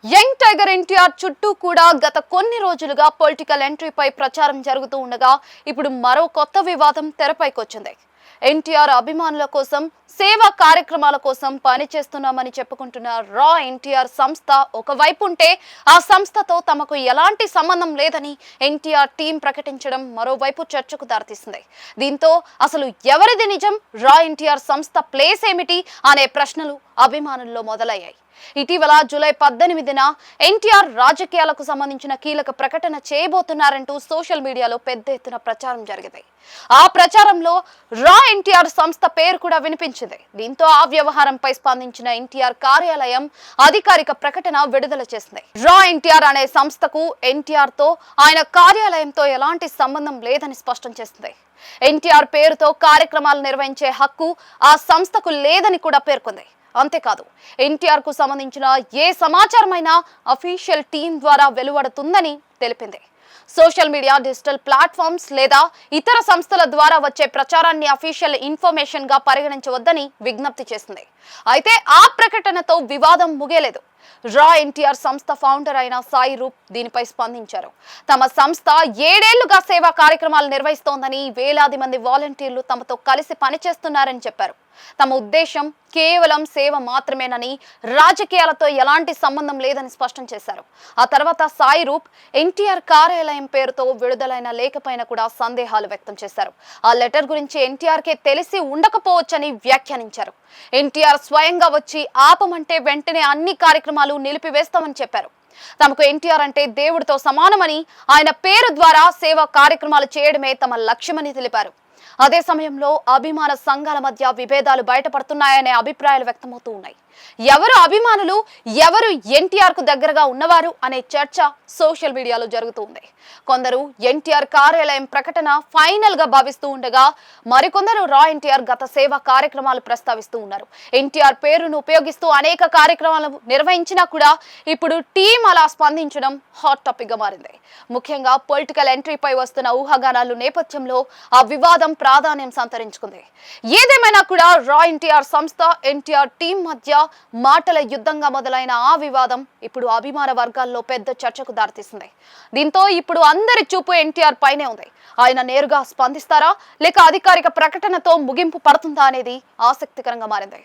Young tiger NTR చుట్టూ కూడా గత కొన్ని రోజులుగా పొలిటికల్ ఎంట్రీపై ప్రచారం జరుగుతూ ఉండగా ఇప్పుడు మరో కొత్త వివాదం తెరపైకొచ్చింది. ఎన్టీఆర్ అభిమానుల కోసం సేవా కార్యక్రమాల కోసం పనిచేస్తున్నామని చెప్పుకుంటున్న రా ఎన్టీఆర్ సంస్థ ఒకవైపు ఉంటే ఆ సంస్థతో తమకు ఎలాంటి సంబంధం లేదని ఎన్టీఆర్ టీం ప్రకటించడం మరోవైపు చర్చకు దారితీసింది. దీంతో అసలు ఎవరిది నిజం, రా ఎన్టీఆర్ సంస్థ ప్లేస్ ఏమిటి అనే ప్రశ్నలు అభిమానుల్లో మొదలయ్యాయి. ఇటీవల జూలై 18న ఎన్టీఆర్ రాజకీయాలకు సంబంధించిన కీలక ప్రకటన చేయబోతున్నారంటూ సోషల్ మీడియాలో పెద్ద ఎత్తున ప్రచారం జరిగింది. ఆ ప్రచారంలో రా ఎన్టీఆర్ సంస్థ పేరు కూడా వినిపించింది. దీంతో ఆ వ్యవహారంపై స్పందించిన ఎన్టీఆర్ కార్యాలయం అధికారిక ప్రకటన విడుదల చేసింది. రా ఎన్టీఆర్ అనే సంస్థకు ఎన్టీఆర్ తో ఆయన కార్యాలయంతో ఎలాంటి సంబంధం లేదని స్పష్టం చేసింది. ఎన్టీఆర్ పేరుతో కార్యక్రమాలు నిర్వహించే హక్కు ఆ సంస్థకు లేదని కూడా పేర్కొంది. అంతేకాదు, ఎన్టీఆర్ కు సంబంధించిన ఏ సమాచారమైనా అఫీషియల్ టీం ద్వారా వెలువడుతుందని తెలిపింది. సోషల్ మీడియా, డిజిటల్ ప్లాట్ఫామ్స్ లేదా ఇతర సంస్థల ద్వారా వచ్చే ప్రచారాన్ని అఫీషియల్ ఇన్ఫర్మేషన్ గా పరిగణించవద్దని విజ్ఞప్తి చేసింది. అయితే ఆ ప్రకటనతో వివాదం ముగియలేదు. రా ఎన్టీఆర్ సంస్థ ఫౌండర్ అయిన సాయి రూప్ దీనిపై స్పందించారు. తమ సంస్థ 7 ఏళ్లుగా సేవా కార్యక్రమాలు నిర్వహిస్తోందని, వేలాది మంది వాలంటీర్లు తమతో కలిసి పనిచేస్తున్నారని చెప్పారు. తమ ఉద్దేశం కేవలం సేవ మాత్రమేనని, రాజకీయాలతో ఎలాంటి సంబంధం లేదని స్పష్టం చేశారు. ఆ తర్వాత సాయి రూప్ ఎన్టీఆర్ కార్యాలయం పేరుతో విడుదలైన లేఖపైన కూడా సందేహాలు వ్యక్తం చేశారు. ఆ లెటర్ గురించి ఎన్టీఆర్కే తెలిసి ఉండకపోవచ్చని వ్యాఖ్యానించారు. ఎన్టీఆర్ స్వయంగా వచ్చి ఆపమంటే వెంటనే అన్ని కార్యక్రమాలు నిలిపివేస్తామని చెప్పారు. తమకు ఎన్టీఆర్ అంటే దేవుడితో సమానమని, ఆయన పేరు ద్వారా సేవా కార్యక్రమాలు చేయడమే తమ లక్ష్యమని తెలిపారు. అదే సమయంలో అభిమాన సంఘాల మధ్య విభేదాలు బయటపడుతున్నాయనే అభిప్రాయాలు వ్యక్తమవుతూ ఉన్నాయి. ఎవరు అభిమానులు, ఎవరు ఎన్టీఆర్ కు దగ్గరగా ఉన్నవారు అనే చర్చ సోషల్ మీడియాలో జరుగుతుంది. కొందరు ఎన్టీఆర్ కార్యాలయం ప్రకటన ఫైనల్ గా భావిస్తూ ఉండగా, మరికొందరు రా ఎన్టీఆర్ గత సేవా కార్యక్రమాలు ప్రస్తావిస్తూ ఉన్నారు. ఎన్టీఆర్ పేరును ఉపయోగిస్తూ అనేక కార్యక్రమాలు నిర్వహించినా కూడా ఇప్పుడు టీం అలా స్పందించడం హాట్ టాపిక్ గా మారింది. ముఖ్యంగా పొలిటికల్ ఎంట్రీపై వస్తున్న ఊహాగానాలు నేపథ్యంలో ఆ వివాదం ప్రాధాన్యం సంతరించుకుంది. ఏదేమైనా కూడా రా ఎన్టీఆర్ సంస్థ, ఎన్టీఆర్ టీం మధ్య మాటల యుద్ధంగా మొదలైన ఆ వివాదం ఇప్పుడు అభిమాన వర్గాల్లో పెద్ద చర్చకు దారితీసింది. దీంతో ఇప్పుడు అందరి చూపు ఎన్టీఆర్ పైనే ఉంది. ఆయన నేరుగా స్పందిస్తారా, లేక అధికారిక ప్రకటనతో ముగింపు పడుతుందా అనేది ఆసక్తికరంగా మారింది.